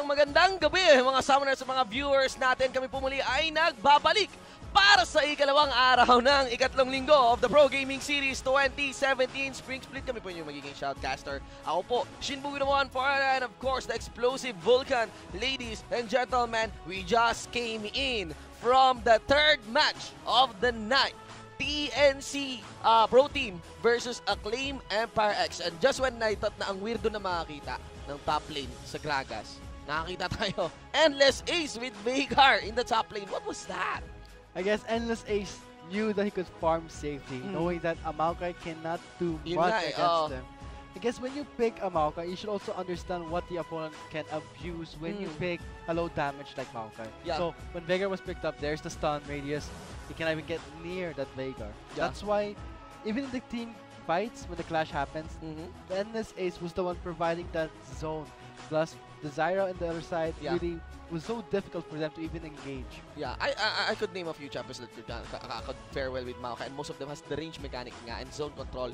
magandang gabi mga summoners sa mga viewers natin. Kami pumuli ay nagbabalik para sa ikalawang araw ng ikatlong linggo of the Pro Gaming Series 2017 Spring Split. Kami po yung magiging shoutcaster. Ako po, Shinbugi the 1 and of course the explosive Vulcan. Ladies and gentlemen, we just came in from the third match of the night. TNC Pro Team versus Acclaim Empire X. And just when I thought na ang weirdo na makakita ng top lane sa Gragas, nakakita tayo Endless Ace with Veigar in the top lane. What was that? I guess Endless Ace knew that he could farm safely, knowing that a Maokai cannot do much against them. I guess when you pick a Maokai, you should also understand what the opponent can abuse when you pick a low damage like Maokai. Yeah. So when Veigar was picked up, there's the stun radius. He cannot even get near that Veigar. Yeah. That's why even in the team fights, when the clash happens, the Endless Ace was the one providing that zone. Plus, the Zyra on the other side really was so difficult for them to even engage. Yeah, I could name a few champions that could fare well with Maokai, and most of them has the range mechanic nga and zone control,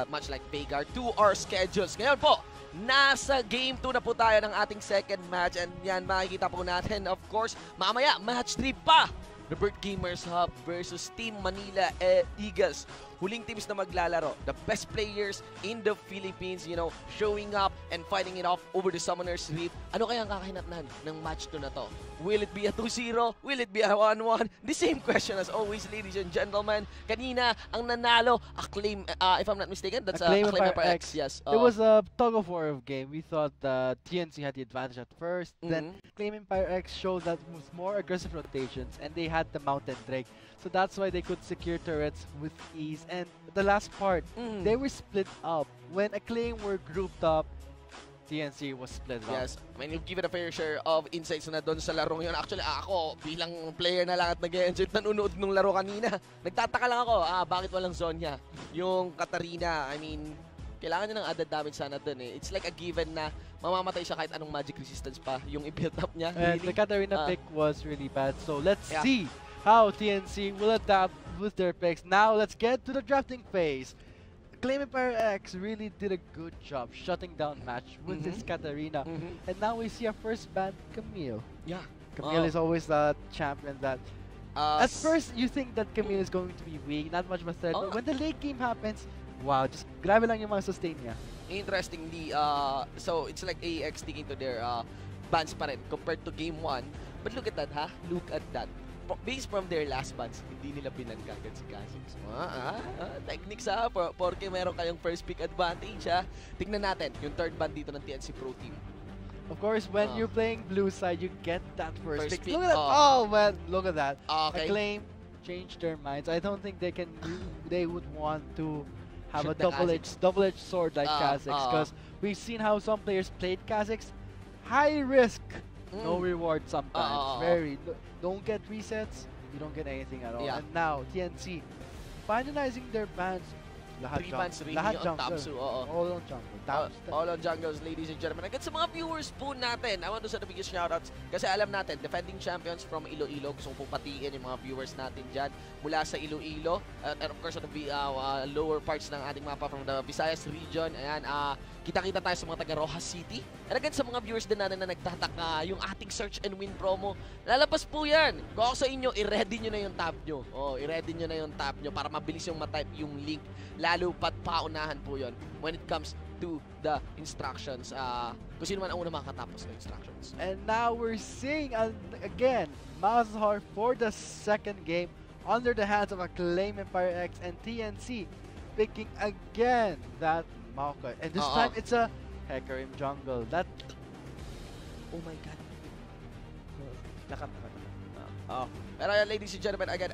much like Veigar, to our schedules. Ngayon po, nasa Game 2 na po tayo ng ating second match, and yan makikita po natin, of course, mamaya, match 3 pa! The Bird Gamers Hub versus Team Manila Eagles. Huling teams na maglalaro. The best players in the Philippines, you know, showing up and fighting it off over the Summoner's Rift. Ano kaya ang kakahinatnan ng match 2 na to? Will it be a 2-0? Will it be a 1-1? The same question as always, ladies and gentlemen. Kanina, ang nanalo, Acclaim, if I'm not mistaken, that's Acclaim Empire X. Yes. It was a tug-of-war of game. We thought that TNC had the advantage at first. Then Acclaim Empire X showed that with more aggressive rotations, and they had the Mountain Drake. So that's why they could secure turrets with ease. And the last part, they were split up. When Acclaim were grouped up, TNC was split up. Yes, I mean, you've given a fair share of insights na doon sa larong yun. Actually, ako, bilang player na lang at nag-enjoy nanonood ng laro kanina, nagtataka lang ako, bakit walang Zonya? Yung Katarina, I mean, kailangan niya ng added damage sana doon eh. It's like a given na mamamatay siya kahit anong magic resistance pa yung i-build up niya. And the Katarina pick was really bad. So let's see how TNC will adapt with their picks. Now let's get to the drafting phase. Acclaim Empire X really did a good job shutting down match with this Katarina. And now we see a first ban, Camille. Yeah. Camille is always the champion that at first you think that Camille is going to be weak, not much of a threat, but when the late game happens, wow, just grabe lang yung mga sustain niya. Interestingly, so it's like AEX sticking to their bans pa rin compared to game 1. But look at that, ha? Look at that. Based from their last bans, hindi nila pinanggagan si Kha'Zix. Techniques ha, porque meron kayong first pick advantage ha. Tingnan natin yung third ban dito ng TNC Pro Team. Of course, when you're playing blue side, you get that first pick. Look at that! Oh man, look at that. Okay. Acclaim changed their minds. I don't think they can. They would want to have Shoot a double-edged sword like Kha'Zix, because we've seen how some players played Kha'Zix. High risk, no reward sometimes. Don't get resets, you don't get anything at all. And now TNC finalizing their bans. Lahat 3 bans rin lahat yung Tapsu. All on jungle. All on jungles, ladies and gentlemen. Agad sa mga viewers po natin, I want to send the biggest shoutouts kasi alam natin, defending champions from Iloilo. Gusto ko pong patiin yung mga viewers natin dyan mula sa Iloilo. And of course, on the lower parts ng ating mapa from the Visayas region. Ayan, kita-kita tayo sa mga taga Rojas City. And agad sa mga viewers din natin na nagtataka, yung ating search and win promo, lalabas po yan. Kung ako sa inyo, i-ready nyo na yung tab nyo. I-ready nyo na yung tab nyo para mabilis yung matype yung link. Lalo pat paunahan po yon when it comes to the instructions. Kung sino man ang una makakatapos ng instructions. And now we're seeing again Mazhar for the second game under the hands of Acclaim Empire X and TNC picking again that Maokai. And this time it's a Hecarim jungle. That oh my god. Pero ladies and gentlemen, again,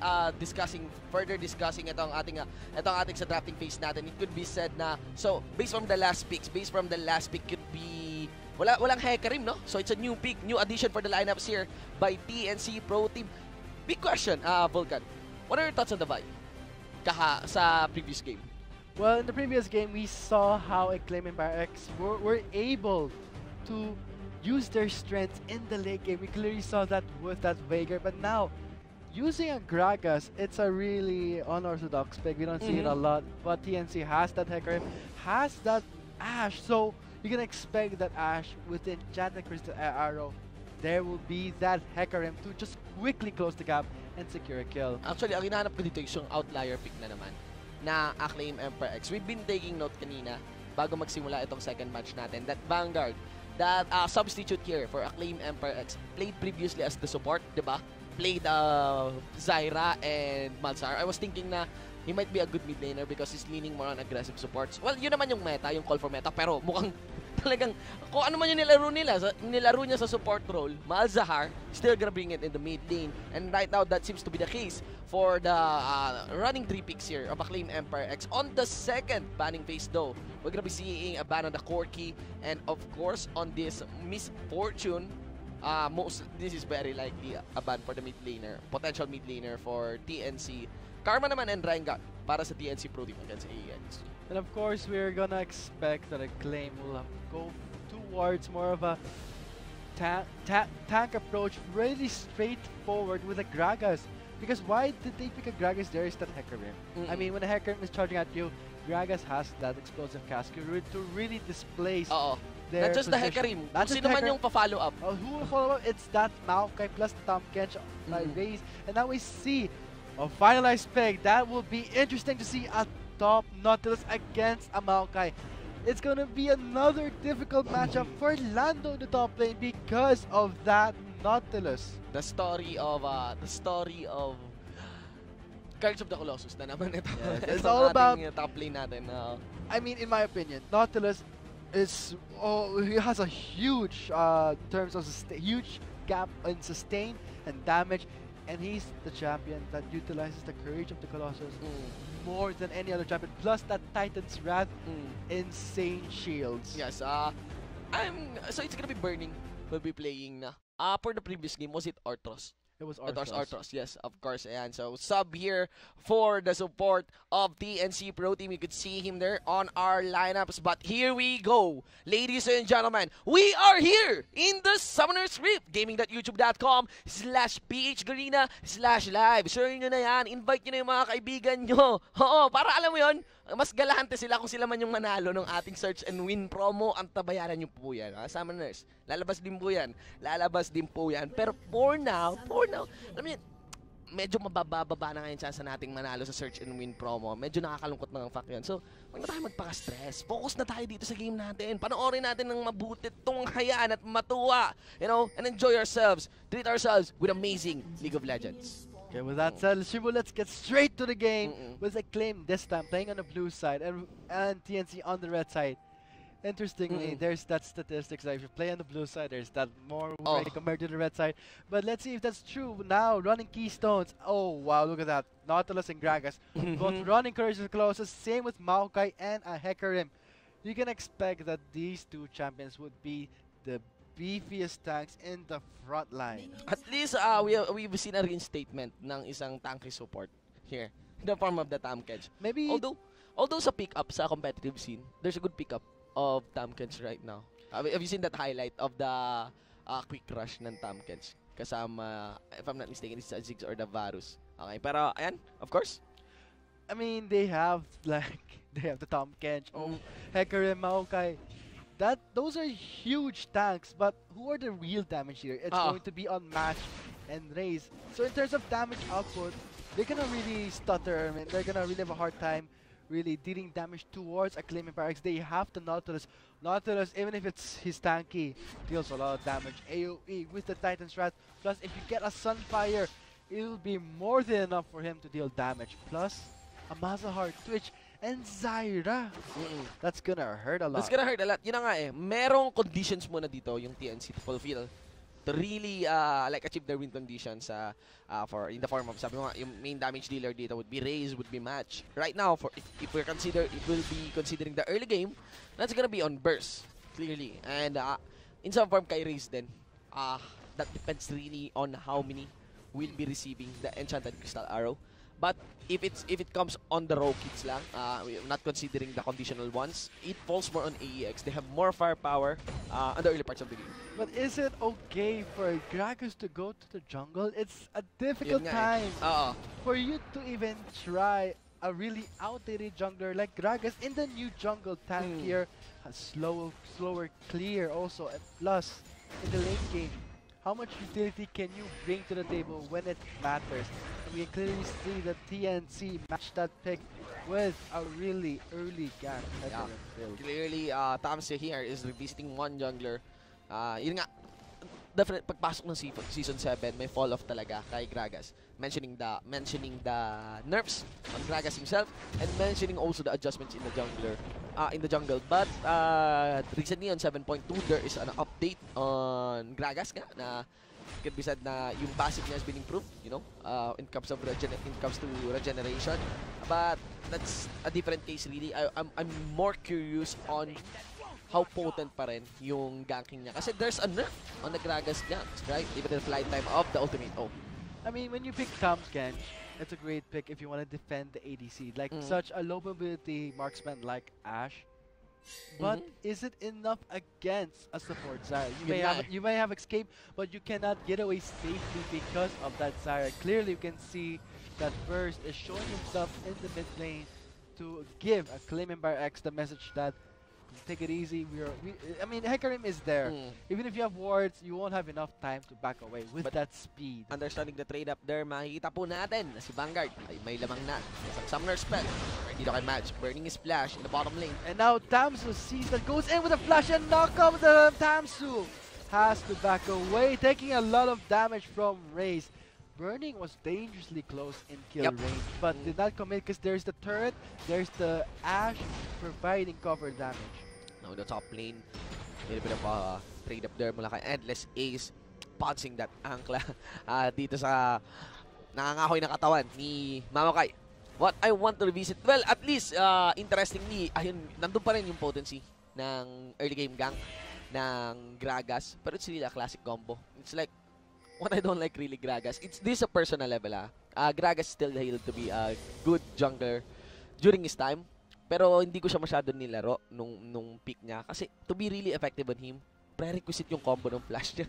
further discussing itong ating sa drafting phase natin. It could be said na, so based from the last pick could be walang Hecarim, no? So it's a new pick, new addition for the lineups here by TNC Pro Team. Big question, Vulcan. What are your thoughts on the vibe sa previous game? Well, in the previous game, we saw how Acclaim Empire X were able to use their strengths in the late game. We clearly saw that with that Veigar, but now using a Gragas, it's a really unorthodox pick. We don't see it a lot, but TNC has that Hecarim, has that Ashe, so you can expect that Ashe with the Enchanted Crystal Arrow there will be that Hecarim to just quickly close the gap and secure a kill. Actually, ang hinahanap ko dito is yung outlier pick na naman na Acclaim Emperor X. We've been taking note kanina bago magsimula itong second match natin that Vanguard, that substitute here for Acclaim Emperor X, played previously as the support, di ba? Played Zyra and Malzahar. I was thinking na he might be a good mid laner because he's leaning more on aggressive supports. Well, yun naman yung meta, yung call for meta, pero mukhang talagang kung ano man yung nilaro niya sa support role, Malzahar still gonna bring it in the mid lane. And right now, that seems to be the case for the running 3 picks here of Acclaim Empire X. On the second banning phase though, we're gonna be seeing a ban on the Corki, and of course, on this Misfortune, this is very likely a ban for the mid laner, potential mid laner for TNC. Karma naman and Rengar para sa TNC Pro Team against AEX. And of course, we're gonna expect that Acclaim will go towards more of a tank approach, really straightforward with the Gragas. Because why did they pick a Gragas there instead of Hecarim? I mean, when a Hecarim is charging at you, Gragas has that explosive cast to really displace their not just the Hecarim, kung sino man yung pa-follow up. Who will follow up? It's that Maokai plus Tahm Kench by Raze. And now we see a finalized pick. That will be interesting to see at top Nautilus against a Maokai. It's gonna be another difficult matchup for Lando in the top lane because of that Nautilus. The story of Cards of the Colossus na naman ito. Yes, it's all about top lane natin. I mean, in my opinion, Nautilus is he has a huge terms of huge gap in sustain and damage, and he's the champion that utilizes the courage of the Colossus more than any other champion. Plus that Titan's Wrath, insane shields. Yes, so it's gonna be Burning. We'll be playing na. For the previous game, was it Arthros? It was Arthros, yes, of course. And so sub here for the support of TNC Pro Team. You could see him there on our lineups. But here we go, ladies and gentlemen. We are here in the Summoner's Rift. Gaming.youtube.com/phgarena/live. Share nyo na yan. Invite nyo na yung mga kaibigan nyo. Oo, para alam mo yon, mas galante sila kung sila man yung manalo ng ating search and win promo. Ang tabayaran nyo po yan, Summoners. Lalabas din po yan. Pero for now, alam niyo, medyo mabababa na ngayon chance nating manalo sa search and win promo. Medyo nakakalungkot na ang fact yan. So, huwag na tayo magpaka-stress. Focus na tayo dito sa game natin. Panoorin natin ng mabuti itong hayaan at matuwa. You know, and enjoy ourselves. Treat ourselves with amazing League of Legends. Okay, with that said, Shibu, let's get straight to the game with Acclaim this time playing on the blue side and TNC on the red side. Interestingly, there's that statistics that if you play on the blue side, there's that more weight compared to the red side. But let's see if that's true now. Running Keystones. Oh, wow, look at that. Nautilus and Gragas. Both running Courage is closest. Same with Maokai and a Hecarim. You can expect that these two champions would be the beefiest tanks in the front line. At least we've seen a reinstatement ng isang tanky support here in the form of the Tahm Kench. Maybe although sa pick-up sa competitive scene, there's a good pick-up of Tahm Kench right now. Have you seen that highlight of the quick rush ng Tahm Kench? Kasama, if I'm not mistaken, it's Ziggs or the Varus. Okay, pero ayan, of course. I mean, they have the Tahm Kench, Hecarim, Maokai. Those are huge tanks, but who are the real damage here? It's going to be on Match and Raze. So in terms of damage output, they're gonna really stutter. I mean, they're gonna really have a hard time really dealing damage towards Acclaim Empire X. They have the Nautilus. Nautilus, even if it's his tanky, deals a lot of damage. AoE with the Titan's Wrath. Plus, if you get a Sunfire, it will be more than enough for him to deal damage. Plus, a Malzahar, Twitch, and Zyra. That's gonna hurt a lot. That's gonna hurt a lot. Yun na nga merong conditions muna dito yung TNC to fulfill to really achieve their win conditions for in the form of, sabi mo nga, yung main damage dealer dito would be Raze, would be Match. Right now, if we're considering the early game, that's gonna be on burst, clearly. And in some form kay Raze din, that depends really on how many will be receiving the Enchanted Crystal Arrow. But if it comes on the raw kits lang, not considering the conditional ones, it falls more on AEX. They have more firepower on the early parts of the game. But is it okay for Gragas to go to the jungle? It's a difficult time for you to even try a really outdated jungler like Gragas in the new jungle tank here. A slower clear also, and plus in the late game, how much utility can you bring to the table when it matters? And we can clearly see that TNC matched that pick with a really early gank build. Clearly, Tamsi here is revisiting one jungler. Yun nga, definitely pagpasok ng season 7, may fall off talaga kay Gragas. Mentioning the nerfs on Gragas himself and mentioning also the adjustments in the jungle. But recently on 7.2 there is an update on Gragas nga na can be said na yung passive niya has been improved, you know, in comes to regeneration. But that's a different case really. I'm more curious on how potent pa rin yung ganking niya. Kasi there's a nerf on the Gragas ganks, right? Even the flight time of the ultimate. Oh. I mean, when you pick Tamken, it's a great pick if you want to defend the ADC. Like such a low mobility marksman like Ashe. But is it enough against a support Zyra? You may have escape, but you cannot get away safely because of that Zyra. Clearly, you can see that Burst is showing himself in the mid lane to give a Claiming by X the message that take it easy. I mean, Hecarim is there. Even if you have wards, you won't have enough time to back away with that speed. Understanding the trade up there, makikita po natin na si Vanguard ay may lamang na. Isang Summoner Spell. Ready to match. Burning Splash in the bottom lane. And now Tamsu sees that, goes in with a flash and knock off the Tamsu. Has to back away, taking a lot of damage from Raze. Burning was dangerously close in kill range, but did not commit because there's the turret, there's the Ashe providing cover damage. Now the top lane, a little bit of a trade up there mula kay Endless Ace, punching that ankla dito sa nangangahoy na katawan ni Maokai. What I want to revisit, well, at least interestingly, ayun, nandun pa rin yung potency ng early game gank ng Gragas, pero it's really a classic combo. It's like, what I don't like really Gragas, this a personal level Gragas still hailed to be a good jungler during his time, pero hindi ko siya masyado nilaro nung peak niya kasi to be really effective on him, prerequisite yung combo ng flash niya.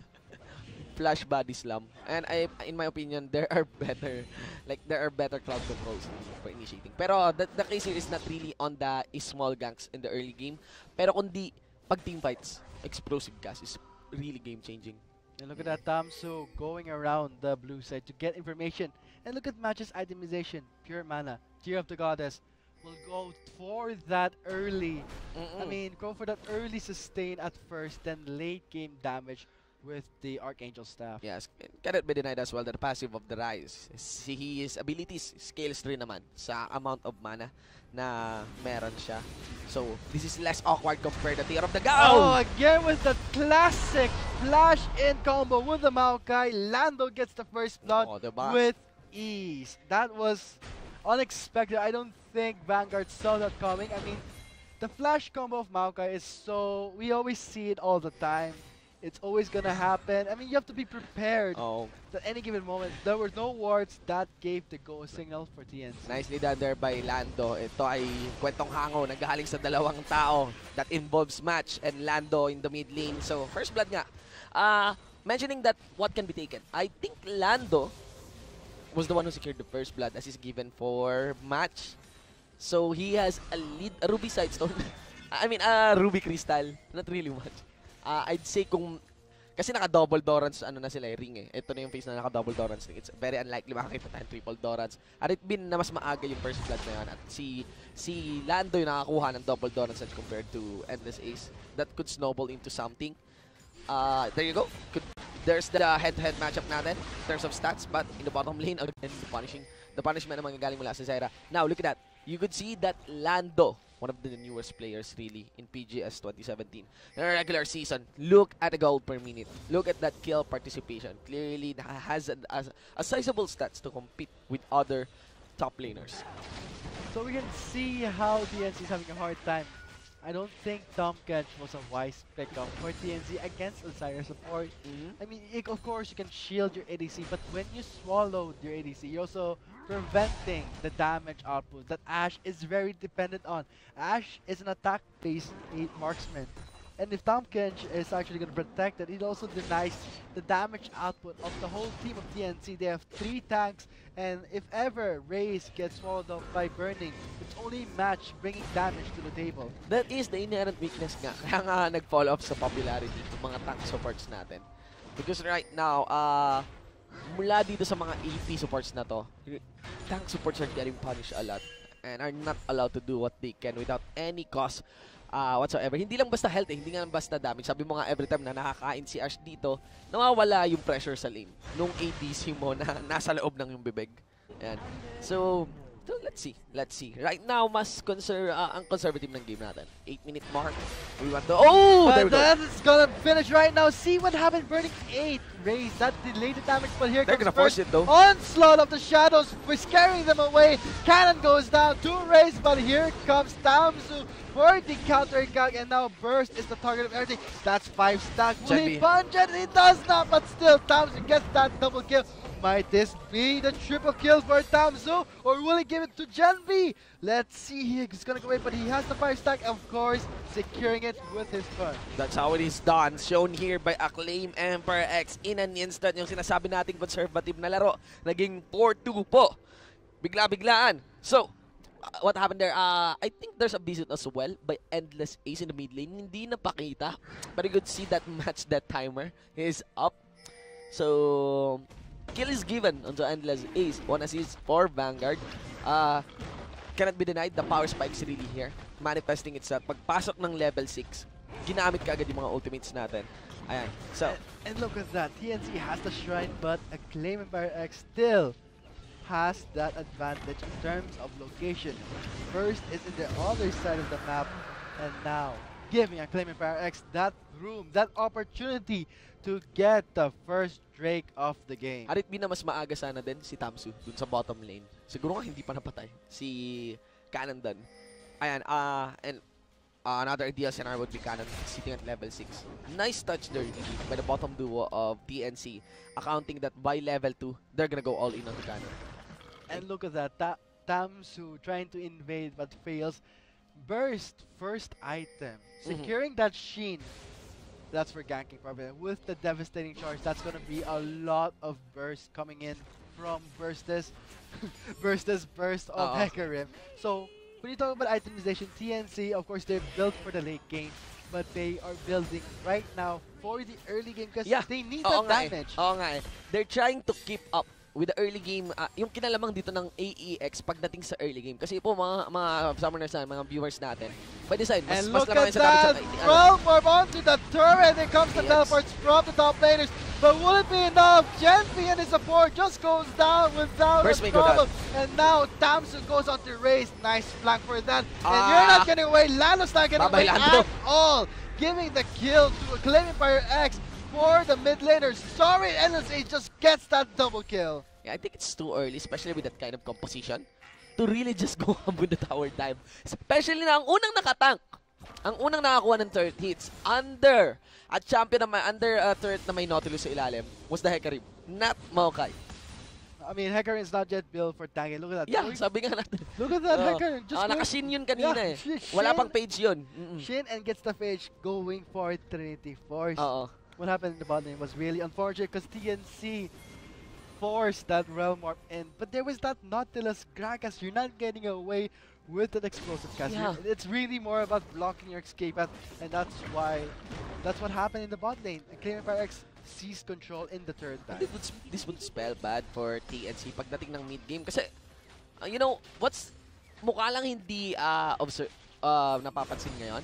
Flash body slam. And in my opinion, there are better cloud controls for initiating. Pero the case here is not really on the small ganks in the early game, pero kundi pag team fights, explosive gas is really game changing. And look at that Tamsu going around the blue side to get information. And look at Match's itemization. Pure mana. Tear of the Goddess will go for that early. I mean, go for that early sustain at first, then late game damage with the Archangel Staff. Yes, cannot be denied as well that the passive of the Rise, his abilities scales rin naman sa amount of mana na meron siya. So, this is less awkward compared to Tear of the Goddess. Oh, again with the classic flash in combo with the Maokai. Lando gets the first blood with ease. That was unexpected. I don't think Vanguard saw that coming. I mean, the flash combo of Maokai is so... We always see it all the time. It's always gonna happen. I mean, you have to be prepared at any given moment. There were no wards that gave the go signal for TNC. Nicely done there by Lando. Ito ay kwentong hango nanggaling sa dalawang tao that involves Match and Lando in the mid lane. So, first blood nga. Mentioning that what can be taken. I think Lando was the one who secured the first blood as is given for Match. So, he has a Ruby Sidestone. I mean, a Ruby Crystal. Not really much. I'd say kung kasi naka-double Dorans na sila ring Ito na yung phase na naka-double Dorans ring. It's very unlikely makakita tayo triple Dorans. At it been na mas maaga yung first blood na yun. At si Lando yung nakakuha ng double Dorans as compared to Endless Ace. That could snowball into something. There you go. There's the head-to-head matchup natin in terms of stats. But in the bottom lane, again, the punishment na manggagaling mula sa Zyra. Now, look at that. You could see that Lando, one of the newest players really in PGS 2017. In a regular season, look at the gold per minute. Look at that kill participation. Clearly has a sizable stats to compete with other top laners. So we can see how TNC is having a hard time. I don't think Tom Catch was a wise pickup for TNC against Zyra support. I mean, of course, you can shield your ADC, but when you swallow your ADC, you're also preventing the damage output that Ashe is very dependent on. Ashe is an attack-based marksman. And if Tom Kench is actually going to protect it, it also denies the damage output of the whole team of TNC. They have 3 tanks, and if ever Raze gets swallowed up by burning, it's only Match bringing damage to the table. That is the inherent weakness nga. Kaya nga nag-fall off sa popularity ng mga tank supports natin. Because right now, mula dito sa mga AP supports na to, tank supports are getting punished a lot and are not allowed to do what they can without any cost whatsoever. Hindi lang basta health hindi nga lang basta damage. Sabi mo nga every time na nakakain si Ash dito, nawawala yung pressure sa lane nung ADC mo na nasa loob ng yung bibig. Ayan. So let's see. Right now, mas ang conservative ng game natin. 8-minute mark. We want to... Oh! There we go. That's gonna finish right now. See what happened. Burning 8. Raze. That delayed the damage, but here They're comes gonna force it though. Onslaught of the shadows. We're scaring them away. Cannon goes down to Raze, but here comes Tamsu for the counter gag, and now Burst is the target of everything. That's 5 stack. Will he punch it? He does not, but still Tamsu gets that double kill. Might this be the triple kill for Tamsu, or will he give it to Gen B? Let's see here. He's gonna go away, but he has the 5 stack, of course, securing it with his punch. That's how it is done. Shown here by Acclaim Emperor X in an instant. Yung sinasabi nating conservative na laro, naging 4-2 po. Bigla-biglaan. So, what happened there? I think there's a visit as well by Endless Ace in the mid lane. Hindi napakita, but you could see that match, that timer is up. So, kill is given onto Endless Ace. 1 assist for Vanguard. Cannot be denied. The power spike is really here. Manifesting itself. Pagpasok ng level 6, ginamit ka agad yung mga ultimates natin. Ayan. So, and look at that. TNC has the shrine, but Acclaim Empire X still has that advantage in terms of location. First is in the other side of the map, and now giving Acclaim Empire X that room, that opportunity to get the first Drake of the game. Harit B na mas maaga sana din si Tamsu dun sa bottom lane. Siguro nga hindi pa napatay si Cannon dun. Ayan, and another ideal scenario would be Cannon sitting at level 6. Nice touch there by the bottom duo of TNC, accounting that by level 2, they're gonna go all in on the Cannon. And look at that, Tamsu trying to invade but fails. Burst, first item, securing that Sheen. That's for ganking probably. With the devastating charge, that's gonna be a lot of burst coming in from Burst's burst of Hecarim. So when you talk about itemization, TNC, of course, they're built for the late game, but they are building right now for the early game because they need that damage. Oo nga eh. They're trying to keep up with the early game, yung kinalamang dito ng AEX pagdating sa early game. Kasi po mga summoners na, mga viewers natin, by design, mas lamang sa that! Relmorph onto the turret! Here comes the teleports from the top laners. But will it be enough? Gen B and his support just goes down without a problem. And now Tamsu goes on to Raze. Nice flank for that. And you're not getting away. Lando's not getting away at all. Giving the kill to Acclaim Empire X for the mid laners. Sorry, Endless Ace just gets that double kill. Yeah, I think it's too early, especially with that kind of composition, to really just go up with the tower dive. Especially na ang unang nakatank, ang unang nakakuha ng turret hits under at champion na under turret na may Nautilus sa ilalim was the Hecarim, not Maokai. I mean, Hecarim is not yet built for tanking. Look at that. Yeah, sabi nga natin. Look at that Hecarim. Naka-Shin yun kanina eh. Wala pang page yun. Shin and gets the page going for Trinity Force. What happened in the bot lane was really unfortunate because TNC forced that Relmorph in. But there was that Nautilus Gragas. You're not getting away with that explosive cast. Yeah. It's really more about blocking your escape path, and that's what happened in the bot lane. Acclaim Empire X seized control in the third time. This would spell bad for TNC pagdating ng mid game kasi you know, mukha lang hindi napapansin ngayon.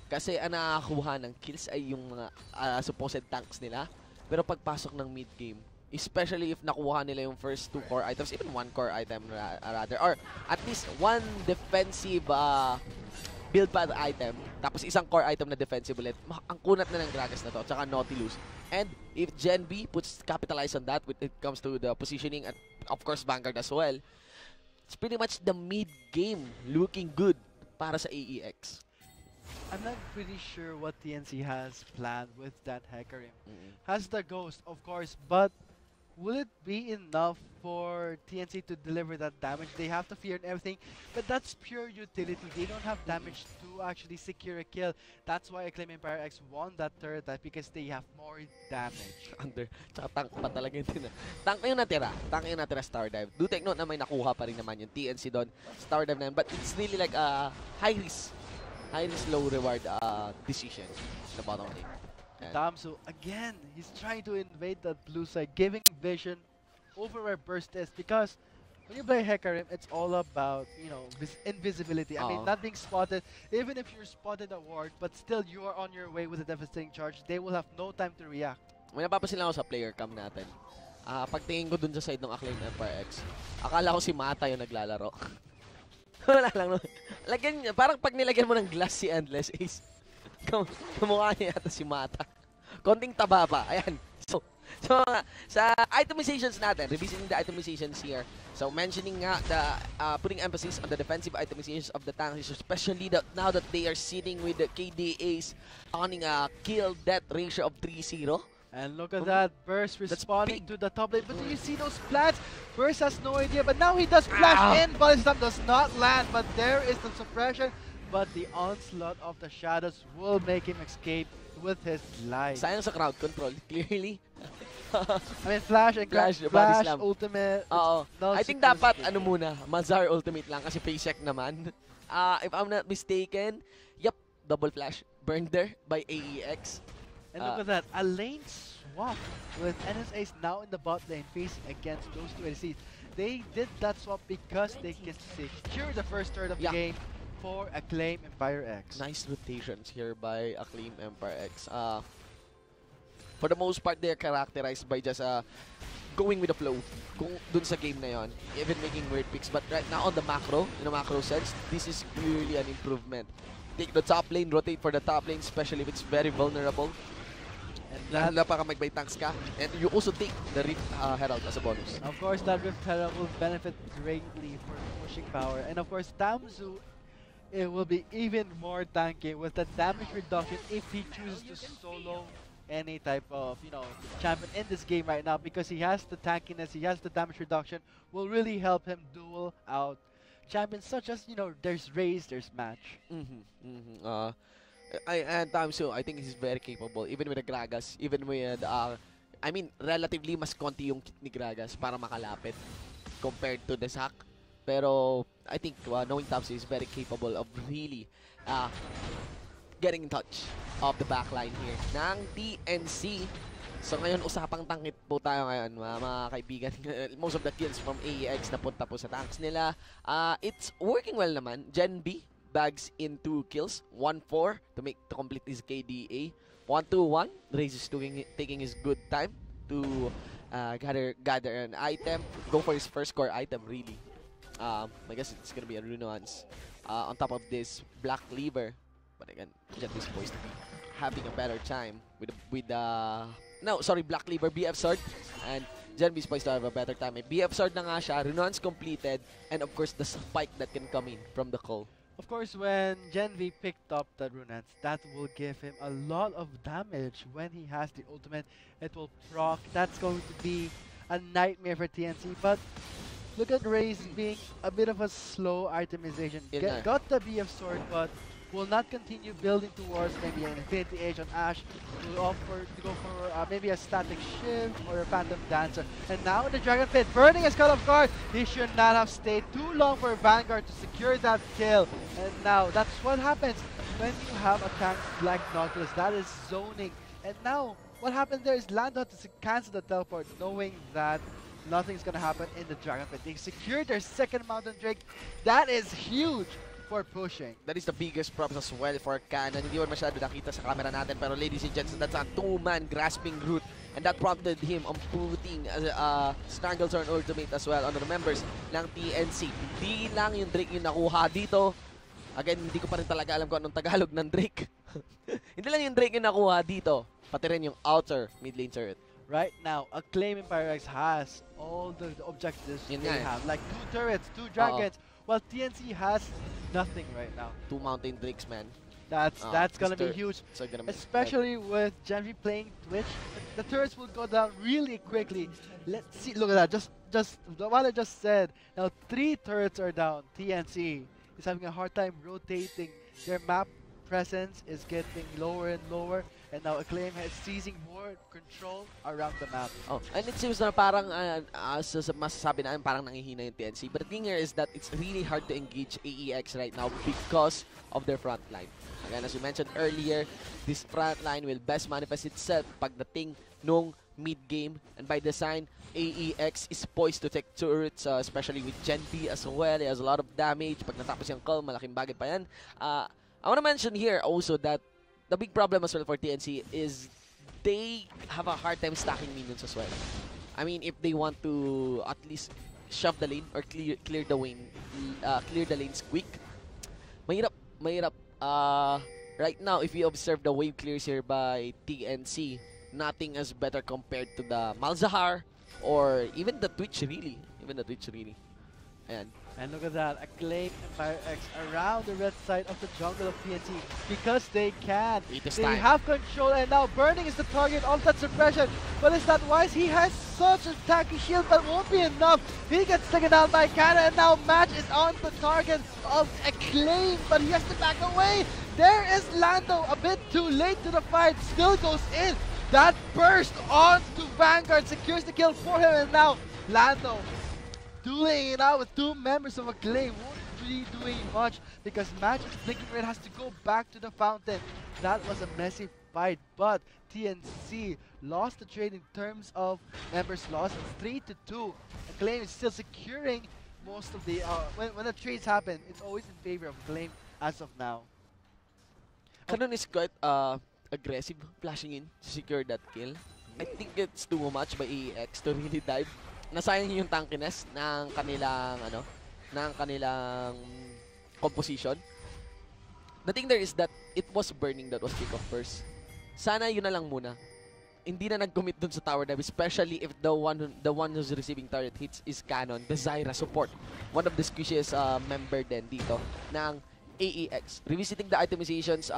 Kasi ang nakakuha ng kills ay yung mga supposed tanks nila. Pero pagpasok ng mid-game, especially if nakuha nila yung first 2 core items, even 1 core item rather, or at least 1 defensive build pad item, tapos isang core item na defensive ulit, ang kunat na ng Gragas na to, tsaka Nautilus. And if Gen B capitalize on that when it comes to the positioning, and of course Vanguard as well, it's pretty much the mid-game looking good para sa AEX. I'm not pretty sure what TNC has planned with that Hecarim. Has the Ghost, of course, but will it be enough for TNC to deliver that damage? They have to fear and everything, but that's pure utility. They don't have damage to actually secure a kill. That's why Acclaim Empire X won that turret dive, because they have more damage. Tsaka tank pa talaga yun. Tank yung natira. Tank yung natira Star Dive. Do take note na may nakuha pa rin naman yung TNC doon. Star Dive na yun. But it's really like a high risk, low reward decision sa bottom lane. Damso, again, he's trying to invade that blue side, giving vision over where Burst is, because when you play Hecarim, it's all about, you know, invisibility. I mean, not being spotted. Even if you're spotted a ward, but still you are on your way with a devastating charge, they will have no time to react. May napapasin lang ako sa player cam natin. Pagtingin ko dun sa side ng Acclaim Empire X, akala ko si Mata yung naglalaro. Wala lang. No? Lagyan, parang pag nilagyan mo ng glass si Endless Ace, kamukha niya yata si Mata. Konting taba pa. Ayan. So sa itemizations natin, revisiting the itemizations here. So mentioning nga the putting emphasis on the defensive itemizations of the tanks, especially now that they are sitting with the KDAs owning a kill-death ratio of 3-0. And look at that, Burst responding to the top lane. But do you see those plants? Burst has no idea, but now he does flash in. Ballstam does not land, but there is the suppression. But the onslaught of the shadows will make him escape with his life. Sayang sa crowd control, clearly. I mean, flash and flash ultimate. I think dapat ano muna, Mazar ultimate lang kasi face check naman. If I'm not mistaken, yep, double flash burned there by AEX. And look at that, a lane swap with NSAs now in the bot lane facing against those two ADCs. They did that swap because they can secure the first third of the game for Acclaim Empire X. Nice rotations here by Acclaim Empire X. For the most part, they're characterized by just going with the flow. Kung dun sa game na yon, even making weird picks. But right now on the macro, in a macro sense, this is clearly an improvement. Take the top lane, rotate for the top lane, especially if it's very vulnerable. And lalo pa mag-buy tanks ka. And you also take the Rift Herald as a bonus. Of course, that Rift Herald will benefit greatly for pushing power. And of course, Damso, it will be even more tanky with the damage reduction if he chooses to solo any type of, you know, champion in this game right now, because he has the tankiness, he has the damage reduction, will really help him duel out champions such as, you know, there's Raze, there's Match. And Damso, I think he's very capable, even with the Gragas, even with, I mean, relatively mas konti yung kit ni Gragas para makalapit compared to the Zac. Pero I think knowing Damso is very capable of really getting in touch of the backline here ng TNC. So ngayon, usapang tangkit po tayo ngayon, mga kaibigan. Most of the kills from AEX napunta po sa tanks nila. It's working well naman. Gen B bags in 2 kills, 1-4 to complete his KDA. 1-2-1, Raze is taking his good time to gather an item, go for his first core item really. I guess it's gonna be a Runeons. On top of this, Black Cleaver. But again, Jet is supposed to be having a better time with Black Cleaver, BF Sword, and Gen B is supposed to have a better time. BF Sword na nga siya, Runeons completed, and of course the spike that can come in from the call. Of course, when Gen V picked up the Runeons, that will give him a lot of damage. When he has the ultimate, it will proc. That's going to be a nightmare for TNC, but look at Raze being a bit of a slow itemization. Got the BF Sword, but will not continue building towards maybe an Infinity Age on Ashe. Will offer to go for maybe a Static Shift or a Phantom Dancer. And now in the Dragon Pit, burning his Call of Guard. He should not have stayed too long for Vanguard to secure that kill. And now that's what happens when you have a tank like Nautilus. That is zoning. And now what happened there is Lando to cancel the teleport, knowing that nothing's gonna happen in the Dragon Pit. They secured their second Mountain Drake. That is huge for pushing. That is the biggest props as well for Canon. Hindi man masyado nakita sa camera natin, pero ladies and gents, that's a 2-man grasping root, and that prompted him on putting Stranglethorn ultimate as well on the members ng TNC. Di lang yung Drake yung nakuha dito. Again, hindi ko pa rin talaga alam kung anong Tagalog ng Drake. Hindi lang yung Drake yung nakuha dito, pati rin yung outer mid lane turret. Right now, Acclaim Empire X has all the objectives they have, like 2 turrets, 2 dragons, while TNC has nothing right now. 2 Mountain Drakes, man. That's gonna be huge, especially with Gen V playing Twitch. The turrets will go down really quickly. Let's see. Look at that. Just what I just said. Now 3 turrets are down. TNC is having a hard time rotating. Their map presence is getting lower and lower. And now Acclaim is seizing more control around the map. And it seems na parang masasabi na parang nangihina yung TNC. But the thing here is that it's really hard to engage AEX right now because of their front line. Again, as we mentioned earlier, this front line will best manifest itself pagdating nung mid-game. And by design, AEX is poised to take turrets, especially with Gen B as well. He has a lot of damage. Pag natapos yung call, malaking bagay pa yan. I want to mention here also that the big problem as well for TNC is they have a hard time stacking minions as well. I mean, if they want to at least shove the lane or clear the lanes quick, mahirap. Right now, if you observe the wave clears here by TNC, nothing is better compared to the Malzahar or even the Twitch really. Ayan. And look at that, Acclaim and AEX around the red side of the jungle of TNC because they can. They have control, and now Burning is the target of that suppression. But it's not wise. He has such a tanky shield, but won't be enough. He gets taken down by Cannon, and now Match is on the target of Acclaim, but he has to back away. There is Lando, a bit too late to the fight, still goes in. That burst onto Vanguard secures the kill for him, and now Lando dueling it out with two members of Acclaim. Won't be doing much because Match is blinking red, has to go back to the fountain. That was a messy fight, but TNC lost the trade in terms of members lost. It's 3-2. Acclaim is still securing most of the when the trades happen, it's always in favor of Acclaim as of now. Cannon is quite aggressive, flashing in to secure that kill. I think it's too much by AEX to really dive. Nasayang yung tankiness ng kanilang composition. The thing there is that it was Burning that was pick off first. Sana yun na lang muna. Hindi na nag-commit dun sa tower dive, especially if the one who's receiving turret hits is Cannon, the Zyra support. One of the squishiest member din dito ng AEX. Revisiting the itemizations,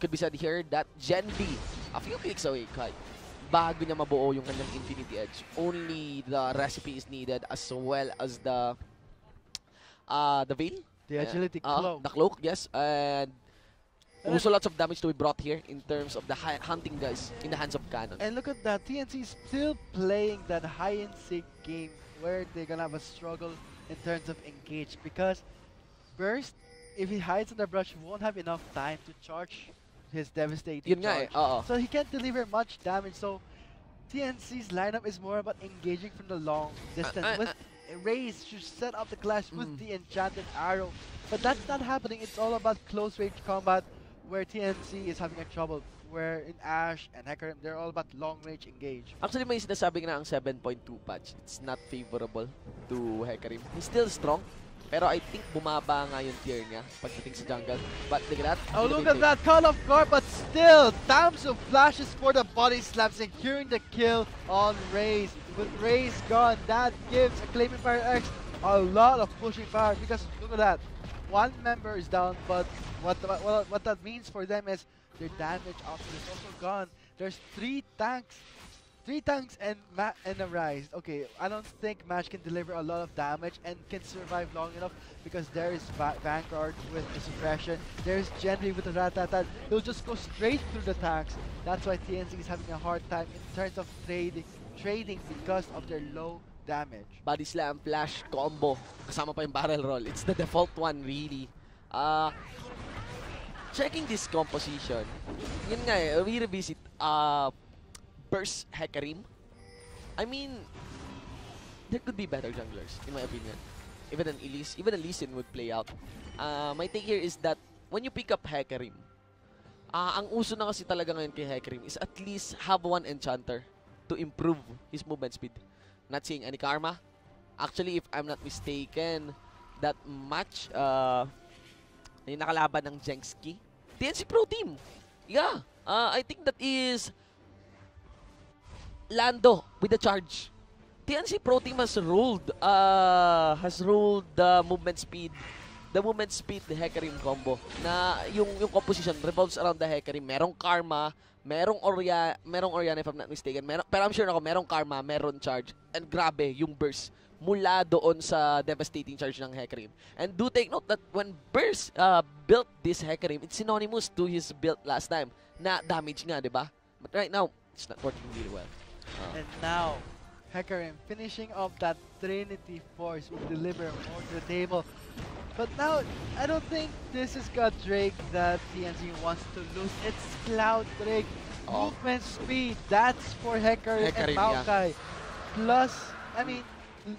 could be said here that Gen B, a few clicks away, bago niya mabuo yung kanyang Infinity Edge. Only the recipe is needed as well as the veil. The agility cloak. The cloak, yes. And also lots of damage to be brought here in terms of the hunting guys in the hands of Cannon. And look at that, TNC is still playing that high and seek game where they're gonna have a struggle in terms of engage because Burst, if he hides in the brush, he won't have enough time to charge his devastating charge. So he can't deliver much damage. So TNC's lineup is more about engaging from the long distance. With Raze should set up the clash with the enchanted arrow. But that's not happening. It's all about close range combat where TNC is having a trouble. Where in Ashe and Hecarim, they're all about long range engage. Actually, may sinasabi na ang 7.2 patch. It's not favorable to Hecarim. He's still strong. Pero I think bumaba nga yung tier niya pagdating sa jungle. But look at that. Oh, look at that. Call of guard, but still, Damsel flashes for the body slam, securing the kill on Raze. With Raze gone, that gives Acclaim and AEX a lot of pushing power because look at that. One member is down, but what that means for them is their damage option is also gone. There's three tanks and a Rise. Okay, I don't think Match can deliver a lot of damage and can survive long enough because there is Vanguard with the suppression. There's Genry with the Ratatat. He'll just go straight through the tanks. That's why TNC is having a hard time in terms of trading because of their low damage. Body slam, flash, combo. Kasama pa yung barrel roll. It's the default one really. Checking this composition. Yun nga we revisit Burst Hecarim. I mean, there could be better junglers, in my opinion. Even an Lee Sin would play out. My take here is that when you pick up Hecarim, ang uso na kasi talaga ngayon kay Hecarim is at least have one enchanter to improve his movement speed. Not seeing any karma. Actually, if I'm not mistaken, that match, yung nakalaban ng Jengski, TNC Pro Team. Yeah, I think that is Lando with the charge. TNC Pro Team has ruled the movement speed the Hecarim combo na yung composition revolves around the Hecarim. Merong karma, merong Oriana if I'm not mistaken. Pero I'm sure ako merong karma, meron charge. And grabe yung burst mula doon sa devastating charge ng Hecarim. And do take note that when Burst built this Hecarim, it's synonymous to his build last time na damage nga, di ba? But right now, it's not working really well. And now, Hecarim finishing off that Trinity Force will deliver more to the table. But now, I don't think this is got Drake that TNC wants to lose. It's Cloud Drake. Oh. Movement speed, that's for Hecarim and Hecarim, Maokai. Plus, I mean,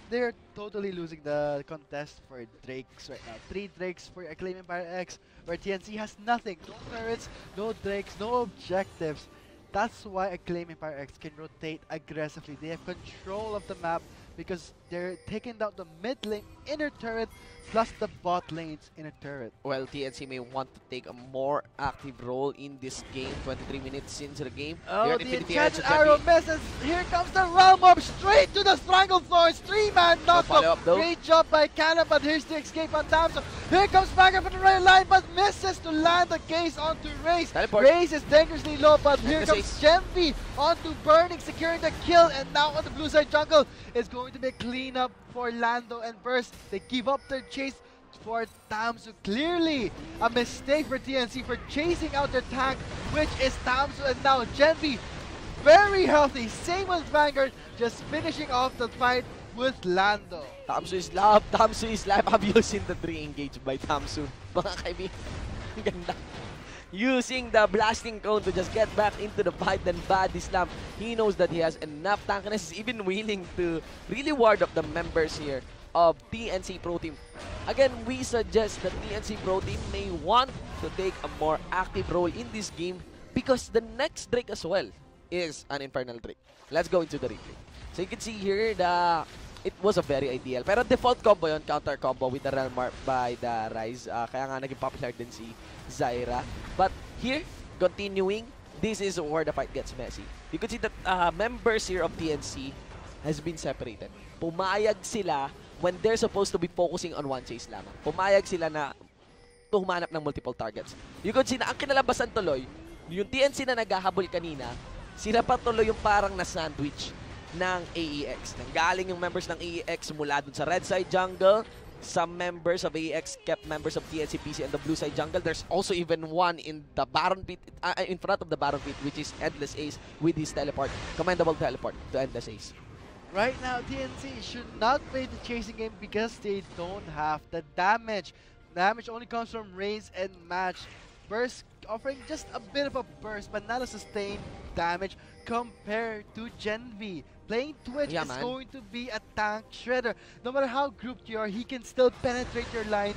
they're totally losing the contest for Drakes right now. 3 Drakes for Acclaim Empire X, where TNC has nothing. No turrets, no Drakes, no objectives. That's why Acclaim Empire X can rotate aggressively. They have control of the map because they're taking down the mid lane inner turret plus the bot lane's inner turret. Well, TNC may want to take a more active role in this game. 23 minutes into the game. Oh, the enchanted arrow misses. Here comes the realm orb straight to the Stranglethorns. 3-man knockup. Great job by Canna, but here's the escape on Damsel. Here comes Bagger from the right line, but misses to land the gaze onto Raze. Raze is dangerously low, but here comes Gempi onto Burning, securing the kill. And now on the blue side jungle, it's going to be a cleanup for Lando and Burst. They give up their chase for Tamsu. Clearly a mistake for TNC for chasing out their tank, which is Tamsu, and now Genvi, very healthy. Same with Vanguard, just finishing off the fight with Lando. Tamsu is live. I'm using the 3 engage by Tamsu. Mga kaibigan, ganda. Using the blasting cone to just get back into the fight, then Body Slam. He knows that he has enough tankiness. He's even willing to really ward up the members here of TNC Pro Team. Again, we suggest that TNC Pro Team may want to take a more active role in this game because the next Drake as well is an Infernal Drake. Let's go into the replay. So you can see here it was a very ideal. Pero default combo yun, counter combo with the Realm Warp by the Rise. Kaya nga naging popular din si Zyra. But here, continuing, this is where the fight gets messy. You can see that members here of TNC has been separated. Pumayag sila when they're supposed to be focusing on one chase lamang. Pumayag sila na humanap ng multiple targets. You can see na ang kinalabasan tuloy, yung TNC na naghahabol kanina, sila pa tuloy yung parang na-sandwich ng AEX. Nanggaling yung members ng AEX mula dun sa red side jungle. Some members of AEX kept members of TNC PC and the blue side jungle. There's also even one in the Baron Pit, in front of the Baron Pit, which is Endless Ace with his teleport. Commendable teleport to Endless Ace. Right now, TNC should not play the chasing game because they don't have the damage. Damage only comes from Raze and Match. Burst offering just a bit of a burst, but not a sustained damage compared to Genvi. Playing Twitch is going to be a tank shredder. No matter how grouped you are, he can still penetrate your lines,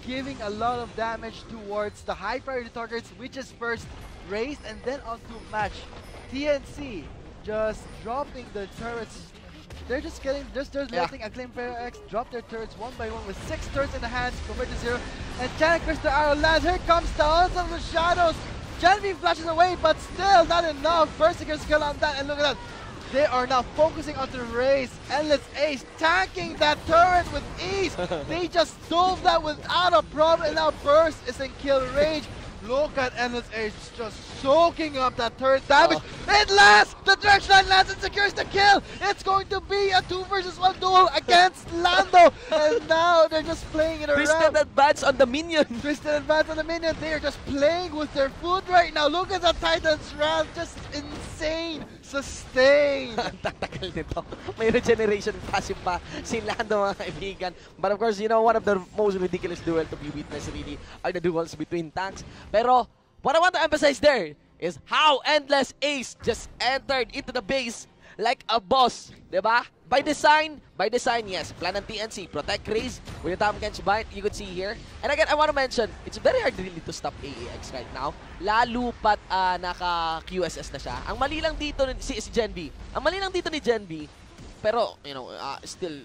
giving a lot of damage towards the high priority targets, which is first Raze and then onto Match. TNC just dropping the turrets. They're just letting Acclaim Empire X drop their turrets one by one with 6 turrets in the hands compared to 0. And Janet Crystal Arrow lands. Here comes the Onslaught of the Shadows. Genevieve flashes away, but still not enough. Berserker skill on that, and look at that. They are now focusing on the Raze. Endless Ace tanking that turret with ease. They just stole that without a problem, and now Burst is in kill range. Look at Endless Ace just soaking up that turret damage. It lands! The Dredge Line lands and secures the kill! It's going to be a 2 versus 1 duel against Lando! And now they're just playing it around. Twisted advance on the minion! Twisted advance on the minion. They are just playing with their food right now. Look at the Titan's Wrath. Just insane. Sustain. Tatagal nito. May regeneration passive pa si Lando, mga kaibigan. But of course, you know, one of the most ridiculous duel to be witnessed really are the duels between tanks. Pero what I want to emphasize there is how Endless Ace just entered into the base like a boss, diba? By design, yes. Plan ng TNC, protect Raze with the Tam Kench Bind, you could see here. And again, I want to mention, it's very hard really to stop AEX right now. Lalo pat naka-QSS na siya. Ang mali lang dito si Genvi. Ang mali lang dito ni Genvi, pero, you know, still,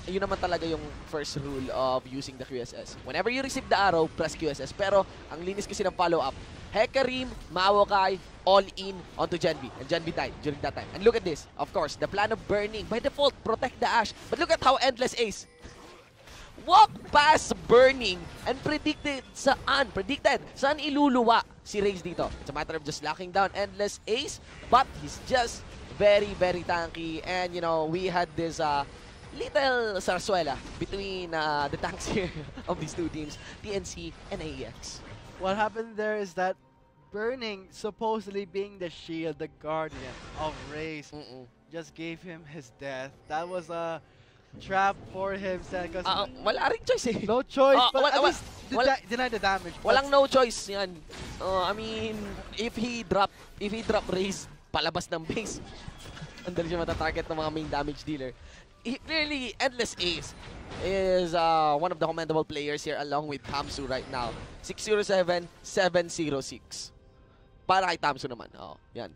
yun naman talaga yung first rule of using the QSS. Whenever you receive the arrow, press QSS. Pero, ang linis kasi ng follow-up, Hecarim, Maokai, all in onto Genvi. And Genvi died during that time. And look at this. Of course, the plan of burning. By default, protect the Ashe. But look at how Endless Ace walk past burning and predicted saan iluluwa si Raze dito. It's a matter of just locking down Endless Ace. But he's just very, very tanky. And, you know, we had this little sarsuela between the tanks here of these two teams, TNC and AEX. What happened there is that Burning, supposedly being the shield, the guardian of Raze, just gave him his death. That was a trap for himself. Because Wala ring choice eh. no choice, but at least deny the damage. Walang no choice yan. I mean, if he drop raise palabas ng base, andali siya matatarget ng mga main damage dealer. Clearly, Endless Ace is one of the commendable players here along with Tamsu right now. 607, 706. Para kay Tamsu naman. Yan.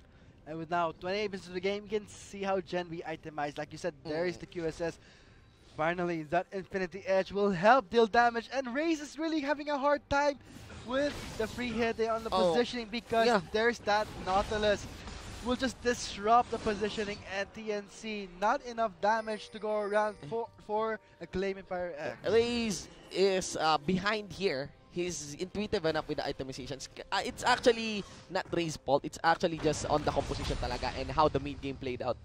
And with now 28 minutes of the game, you can see how Gen V itemized. Like you said, there is the QSS. Finally, that Infinity Edge will help deal damage. And Raze is really having a hard time with the free hit on the positioning because there's that Nautilus. Will just disrupt the positioning, and TNC not enough damage to go around for a claim in Fire X. Raze is behind here. He's intuitive enough with the itemizations. It's actually not Raze's fault. It's actually just on the composition talaga and how the mid game played out.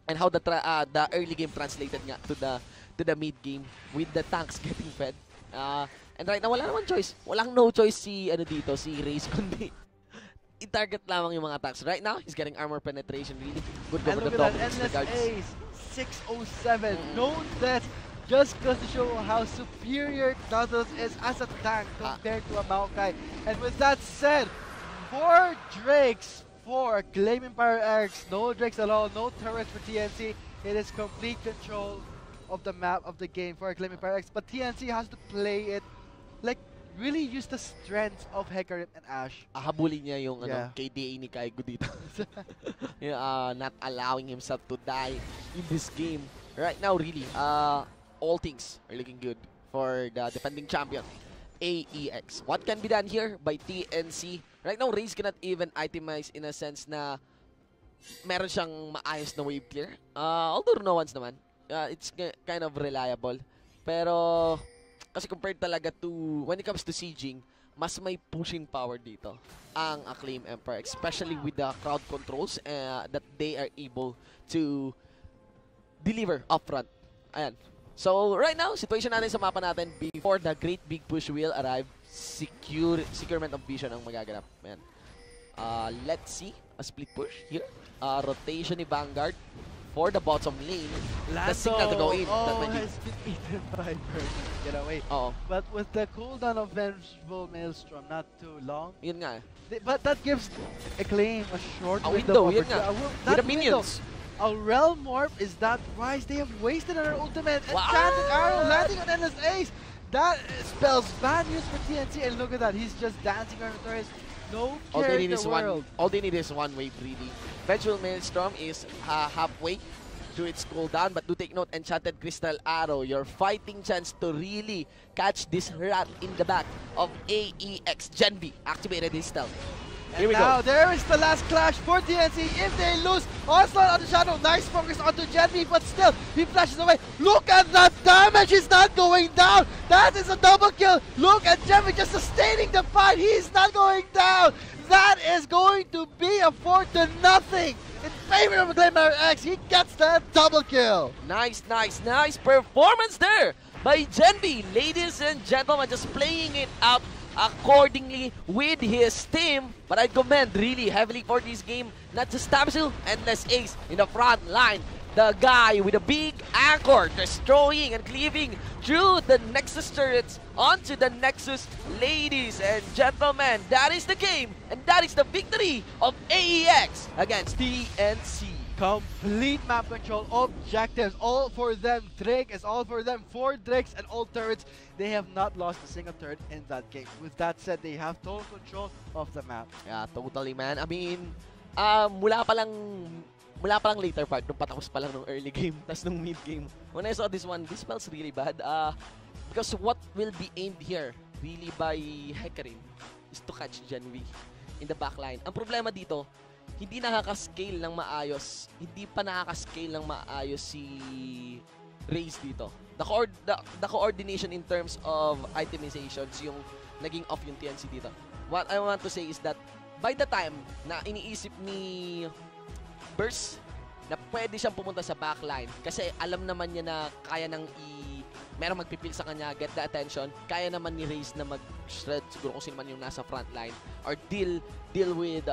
And how the early game translated nga to the mid game with the tanks getting fed. And right now wala naman choice. Walang no choice si Raze kundi i-target lamang yung mga attacks. Right now, he's getting armor penetration. Really good over the top. Endless Ace, 607, no death, just goes to show how superior Nautilus is as a tank compared to a Maokai. And with that said, 4 Drakes for Claim Empire X. No Drakes at all, no turrets for TNC. It is complete control of the map of the game for Claim Empire X. But TNC has to play it like really use the strength of Hecarim and Ashe. Habulin niya yung KDA ni Kaigo dito. Not allowing himself to die in this game. Right now, really, all things are looking good for the defending champion, AEX. What can be done here by TNC? Right now, Raze cannot even itemize in a sense na meron siyang maayos na wave clear. Although no ones naman, it's kind of reliable. Pero kasi compared talaga to, when it comes to sieging, mas may pushing power dito ang Acclaim Empire, especially with the crowd controls that they are able to deliver upfront. Ayan. So, right now, situation natin sa mapa natin, before the great big push will arrive, securement of vision ang magaganap. Ayan. Let's see, a split push here. Rotation ni Vanguard for the bottom lane. The signal to go in. Has been eaten by Bird. Get away. But with the cooldown of Vengeful Maelstrom, not too long. Yun nga. But that gives Acclaim a short window. Yun nga. With the minions. A Realm Warp is that wise. They have wasted on our ultimate. Enchanted Arrow landing on Endless Ace. That spells bad news for TNC. And look at that. He's just dancing around the turrets. No care in the world. All they need is one wave, really. Vengeful Maelstrom is halfway to its cooldown, but do take note, Enchanted Crystal Arrow, your fighting chance to really catch this rat in the back of AEX. Gen V activated his stealth. Here we go. There is the last clash for TNC. If they lose, Onslaught on the Shadow, nice focus onto Gen V, but still, he flashes away. Look at that damage, he's not going down. That is a double kill. Look at Gen V just sustaining the fight. He's not going down. That is going to be a 4-0 in favor of Glenmire X. He gets that double kill. Nice performance there by Gen V. Ladies and gentlemen, just playing it out accordingly with his team. But I commend really heavily for this game, not just Tamsu, Endless Ace in the front line. The guy with a big anchor destroying and cleaving through the Nexus turrets onto the Nexus. Ladies and gentlemen, that is the game, and that is the victory of AEX against TNC. Complete map control, objectives, all for them. Drake is all for them. 4 Drakes and all turrets. They have not lost a single turret in that game. With that said, they have total control of the map. Yeah, totally, man. I mean, mula pa lang later part, nung patapos pa lang nung early game, tas nung mid game. When I saw this one, this smells really bad. Because what will be aimed here, really by Hecarim, is to catch Gen V in the backline. Ang problema dito, hindi nakaka-scale ng maayos. Hindi pa nakaka-scale ng maayos si Raze dito. The coordination in terms of itemizations, yung naging off yung TNC dito. What I want to say is that by the time na iniisip ni Burst na pwede siyang pumunta sa backline kasi alam naman niya na kaya nang merong magpipil sa kanya, get the attention, kaya naman ni Raze na mag-shred siguro kung sino man yung nasa frontline or deal with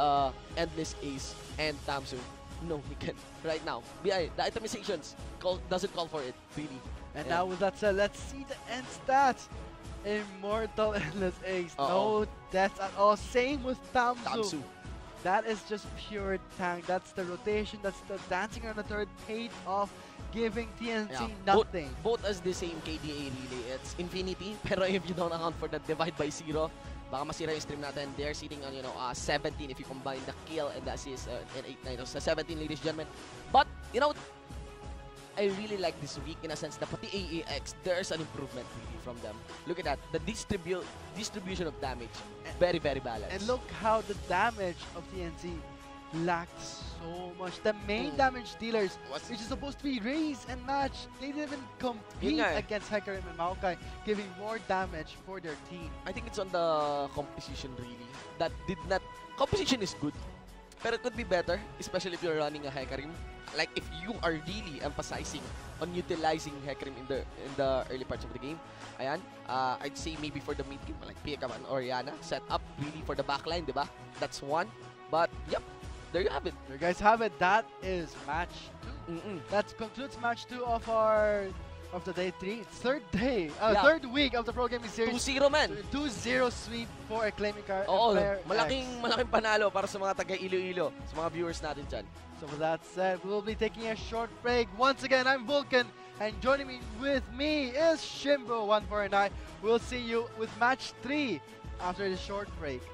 Endless Ace and Tamsu. No, he can't. Right now. BI, the itemizations doesn't call for it, really. And now with that said, let's see the end stats. Immortal Endless Ace. No deaths at all. Same with Tamsu. That is just pure tank. That's the rotation. That's the dancing on the turret paid off, giving TNC nothing. Both as the same KDA really. It's infinity. Pero if you don't account for the divide by 0, baka masira yung stream natin. They're sitting on 17 if you combine the kill and the assist and 8-9. So 17, ladies and gentlemen. But I really like this week in a sense that pati AEX, there's an improvement really from them. Look at that, the distribution of damage, very, very balanced. And look how the damage of TNC lacked so much. The main damage dealers, which is supposed to be Raze and Match, they didn't even compete against Hecarim and Maokai, giving more damage for their team. I think it's on the composition really. That did not, composition is good, but it could be better, especially if you're running a Hecarim. Like if you are really emphasizing on utilizing Hecarim in the early parts of the game, ayan, I'd say maybe for the mid game like Pika and Oriana set up really for the backline, diba? That's one. But yep, there you have it. There you guys have it. That is match 2. That concludes match 2 of the day 3. It's third week of the Pro Gaming Series. 2-0 man. 2-0 sweep for Acclaiming Car. Malaking panalo para sa mga taga Iloilo, sa mga viewers natin dyan. So with that said, we'll be taking a short break. Once again, I'm Vulcan, and joining me is Shimbro149. We'll see you with match 3 after this short break.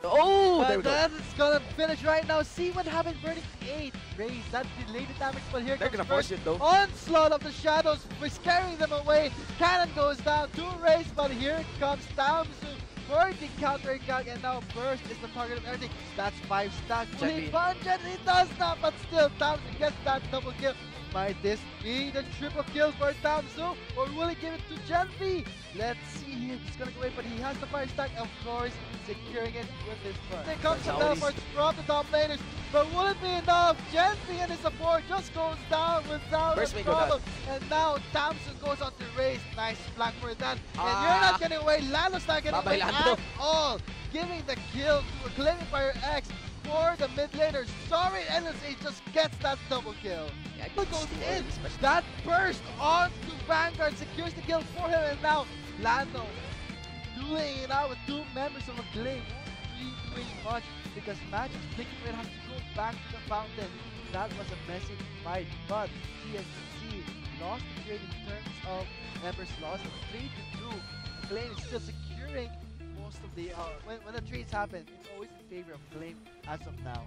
Oh, there we go. That's gonna finish right now. See what happened, burning 8 Raze. That delayed the damage, but here comes force it though. Onslaught of the shadows. We're scaring them away. Cannon goes down to Raze, but here comes Tamsu for the counter attack, and now Burst is the target of everything. That's 5 stack. Fully pungent, he does not, but still Tamsu gets that double kill. Might this be the triple kill for Tamsu, or will he give it to Genvi? Let's see here. He's gonna go away, but he has the 5 stack, of course, securing it with his burst. Here comes the teleports from the top laners, but will it be enough? Genvi and his support just goes down without a problem. And now Tamsu goes on to Raze. Nice flank for that. And you're not getting away. Lando's not getting away at all. Giving the kill to Acclaiming Fire X for the mid laner. Sorry, Endless Ace just gets that double kill. It goes in. That burst onto Vanguard secures the kill for him, and now Lando dueling it out with 2 members of Acclaim. Won't be doing much because Match is thinking it has to go back to the fountain. That was a messy fight, but TNC lost the trade in terms of members lost 3-2. Acclaim is still securing most of the when the trades happen, it's always in favor of Acclaim as of now.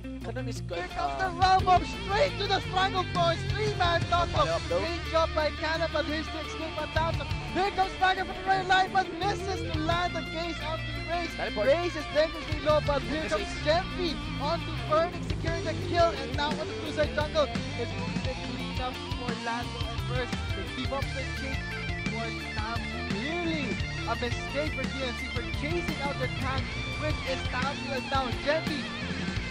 Here comes the realm up straight to the strangle force. 3-man knockup. Great job by Cannon, but here's the escape on Tamsu. Here comes Vanguard from the right line, but misses to land the gaze onto Raze. Raze is dangerously low, but here comes Genvi onto Burning, securing the kill, and now on the blue side jungle. It's going to clean up for Lando and Burst. They keep up the chase for Tamsu. Clearly a mistake for TNC for chasing out their tank, which is Tamsu, and now Genvi.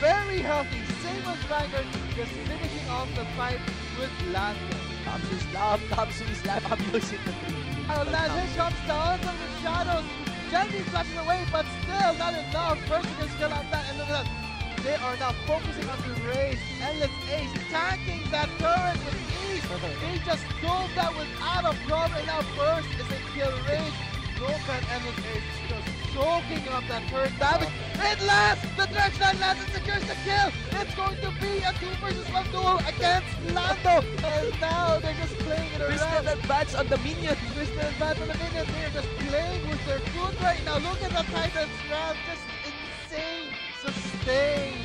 Very healthy, same as Vanguard, just finishing off the fight with Lando. Tamsu is love, abusing the tree. Here comes the Onslaught of the Shadows. Genvi flashing away, but still not enough. First you can skill out that, and look at that. They are now focusing on the Raze. Endless Ace tanking that turret with ease. He just stole that without a problem, and now Burst is a kill Raze. Look at Endless Ace just soaking up that turret damage. It lands! The Dredge lands and secures the kill! It's going to be a 2 versus 1 duel against Lando! And now they're just playing it around. Twisted advance on the minion! Twisted advance on the minion. They're just playing with their food right now. Look at the Titan's grab. Just insane. Sustain.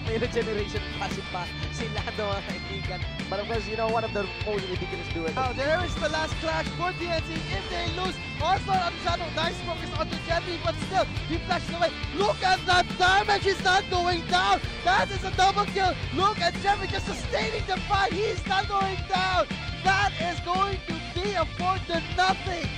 May regeneration passive pa si Lando, mga kaibigan. But of course, one of the most ridiculous duels. Now there is the last clash for TNC. If they lose, Onslaught on the Shadow. Nice focus on the Genvi, but still, he flashes away. Look at that damage. He's not going down. That is a double kill. Look at Genvi just sustaining the fight. He's not going down. That is going to be a 4-0.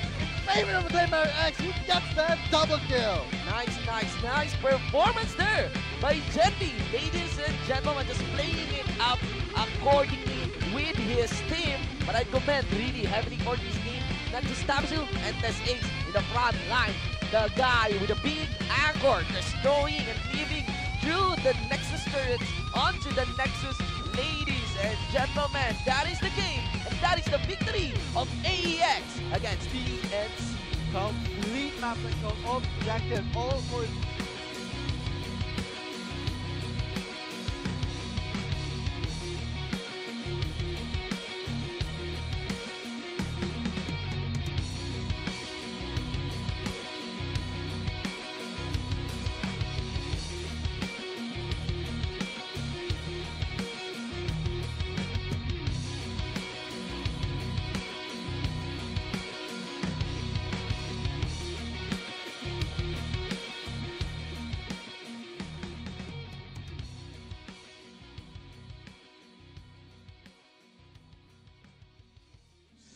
Favorite of the Acclaiming X, he gets that double kill. Nice performance there by Genvi. Ladies and gentlemen, just playing it up accordingly with his team. But I commend really heavily for his team. Not just Tamsu and Endless Ace in the front line. The guy with a big anchor, just throwing and leaving through the Nexus turrets onto the Nexus. Ladies and gentlemen, that is the game, and that is the victory of AEX against TNC. Complete map control, objective, all for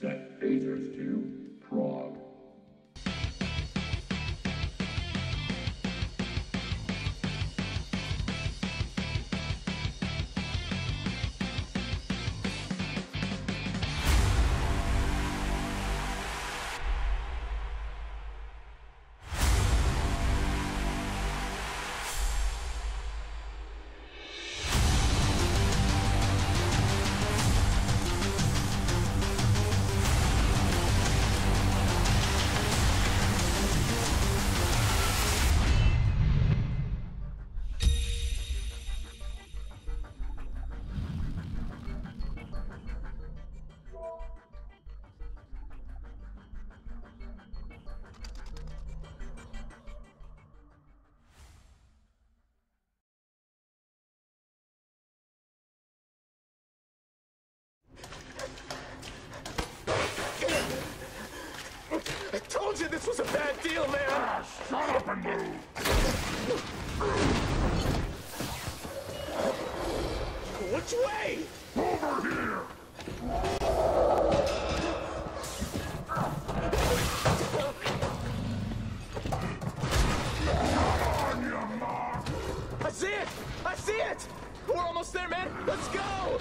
Set phasers to Prague. I told you this was a bad deal, man! Shut up and move! Which way? Over here! On your mark! I see it! I see it! We're almost there, man! Let's go!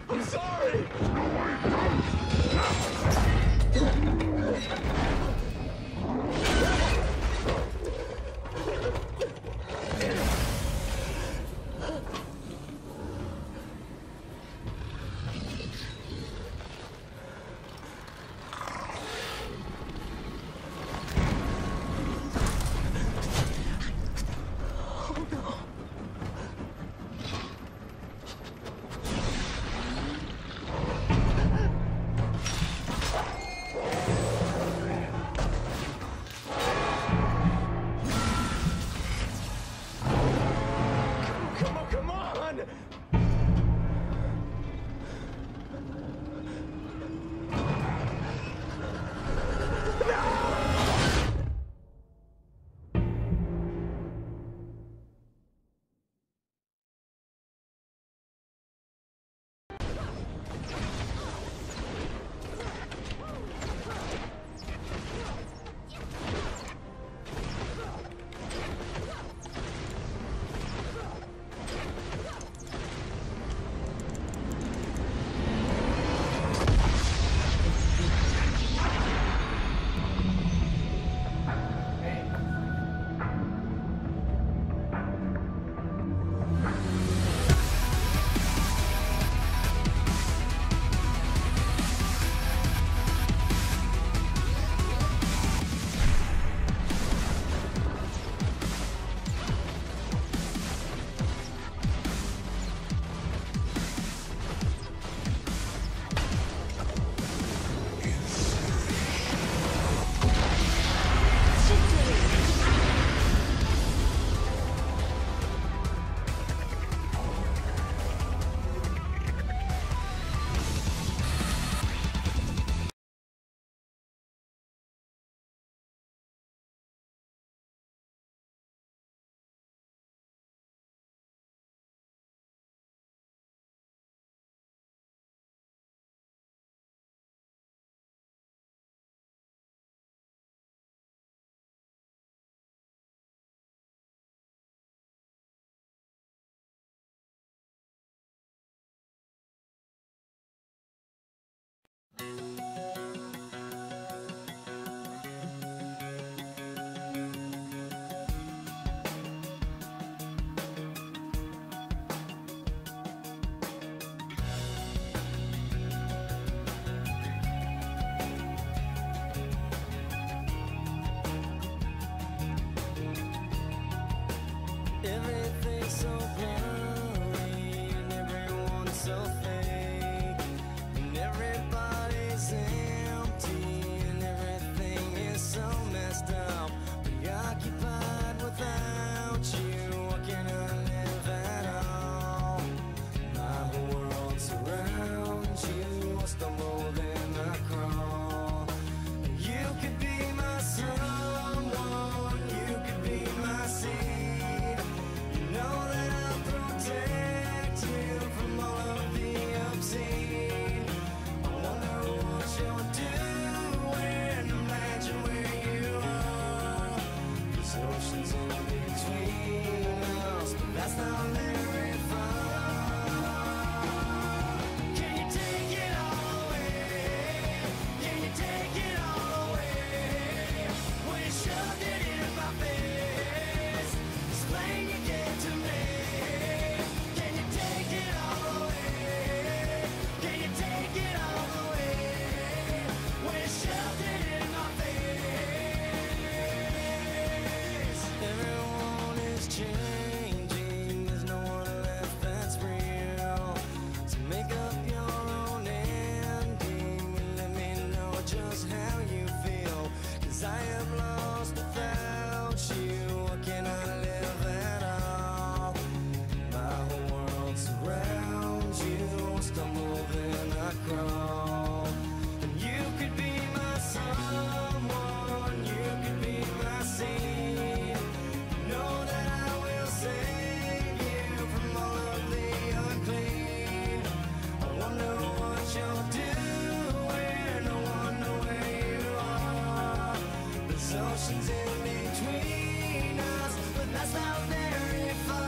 I'm sorry! oceans in between us, but that's not very far.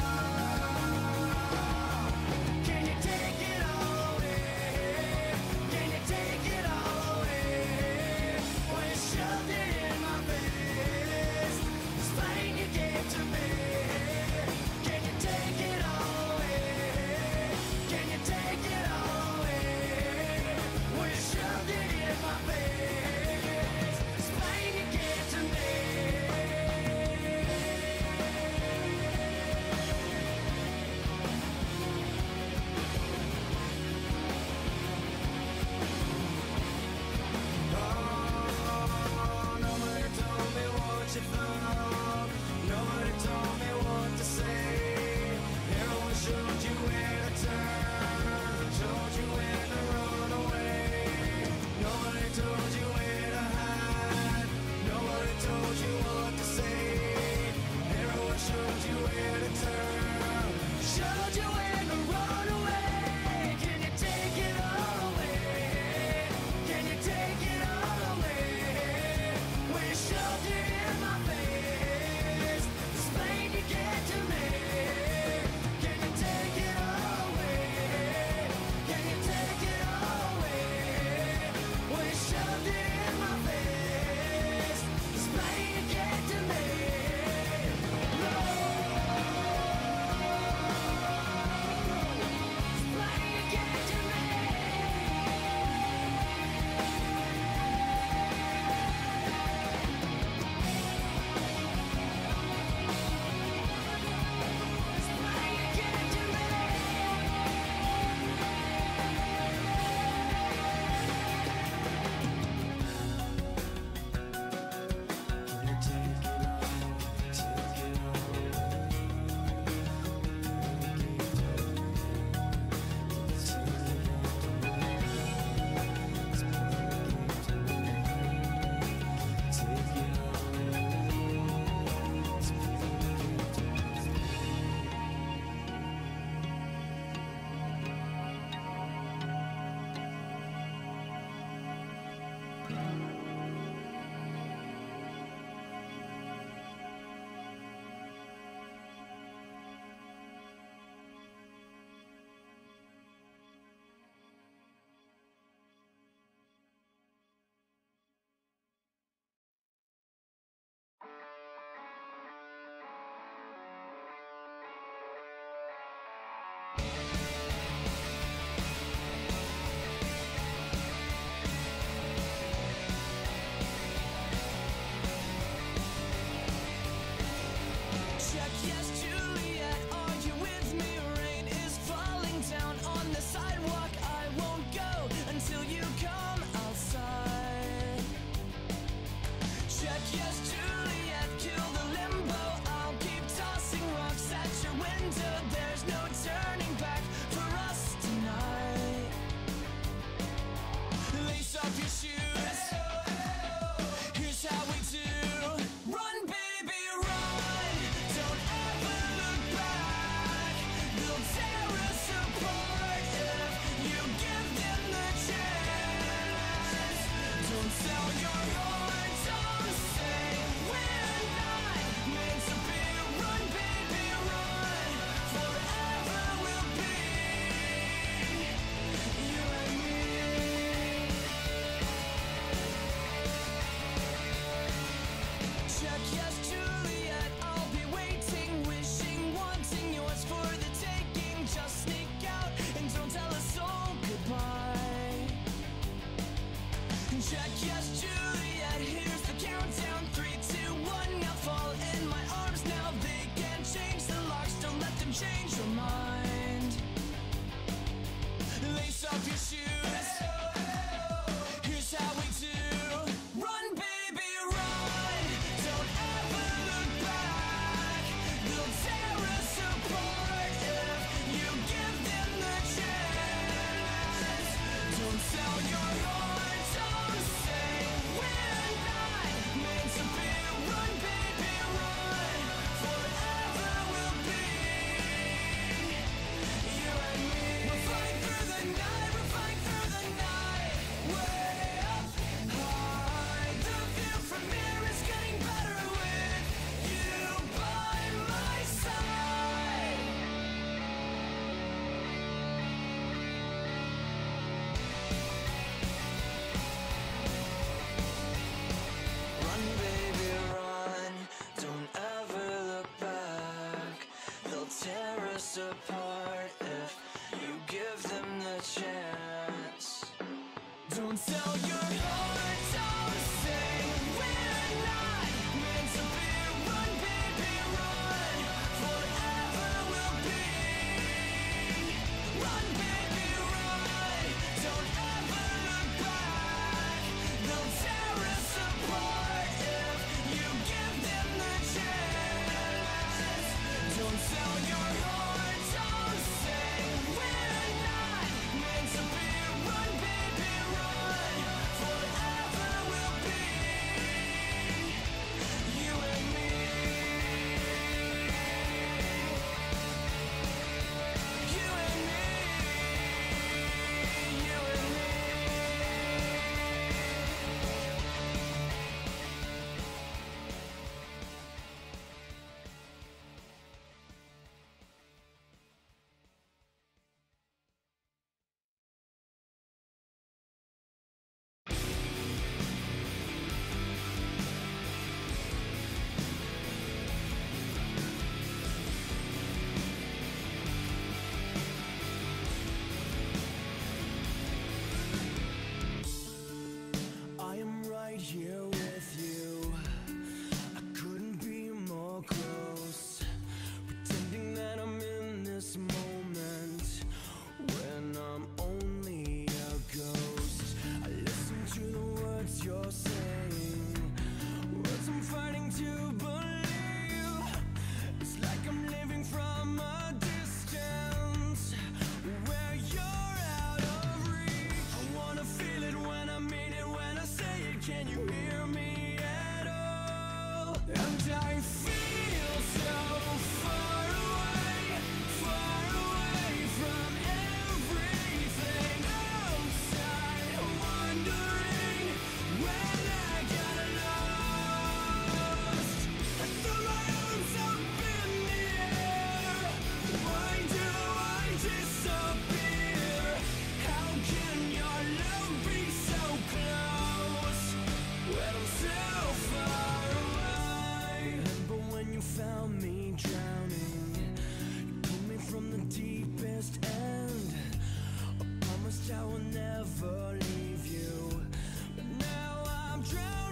Can you take it all away? Can you take it all away? When you shoved it in my face, this pain you gave to me. Can you take it all away? Can you take it all away? When you shoved it in my face, this pain you gave to me. Oh, nobody told me what you thought. Nobody told me what to say. Everyone showed you where to turn, showed you where to run away. Nobody told you where to hide. Nobody told you what to say. Everyone showed you where to turn, showed you where to run away. Can you take it all away? Can you take it all away? When you shoved it in my face, this pain you get to me. Can you take it all away? Can you take it all away? When you shoved it in my face, this pain you get to me. Check, yes, Juliet, are you with me? Rain is falling down on the sidewalk. I won't go until you come outside. Check, yes, Juliet, kill the limbo. I'll keep tossing rocks at your window. There's no turning back for us tonight. Lace up your shoes. Here's how we do. Run, baby, run. Don't ever look back. They'll tear us apart if you give them the chance. Don't sell your heart. Don't say we're not meant to be. Run, baby, run. Forever we'll be you and me. Check, yes, Juliet, I'll be waiting, wishing, wanting yours for the taking. Just sneak out and don't tell a soul goodbye. Check, yes, Juliet, here's the countdown. 3, 2, 1, now fall in my arms now. They can't change the locks, don't let them change your mind. Lace up your shoes. Here's how we do. Run, baby, run. Don't ever look back. They'll tear us apart if you give them the chance. Don't sell your heart. Don't say we're not meant to be. Run, baby, run. Forever we'll be you and me. We'll fight through the night. We'll fight through Don't sell your heart, don't sing. We're not meant to be. Run, baby, run. Forever will be. Run, baby, run. Don't ever look back. They'll tear us apart if you give them the chance. Don't sell your heart, don't sing. We're not meant to be. Run, baby, run. Forever will be you and me. You and me. You and me. I am right here with you. I couldn't be more close. Pretending that I'm in this moment when I'm only a ghost. I listen to the words you're saying, words I'm fighting to believe. It's like I'm living from a distance where you're out of reach. I wanna feel it when I mean it, when I say it. Can you hear me at all? And I feel so far away from everything outside. Wondering when I got lost. I threw my arms up in the air. Why do I disappear? How can your love be so close when I'm so far away? Remember when you found me drowning? You pulled me from the deepest end. I promised I will never leave you, but now I'm drowning.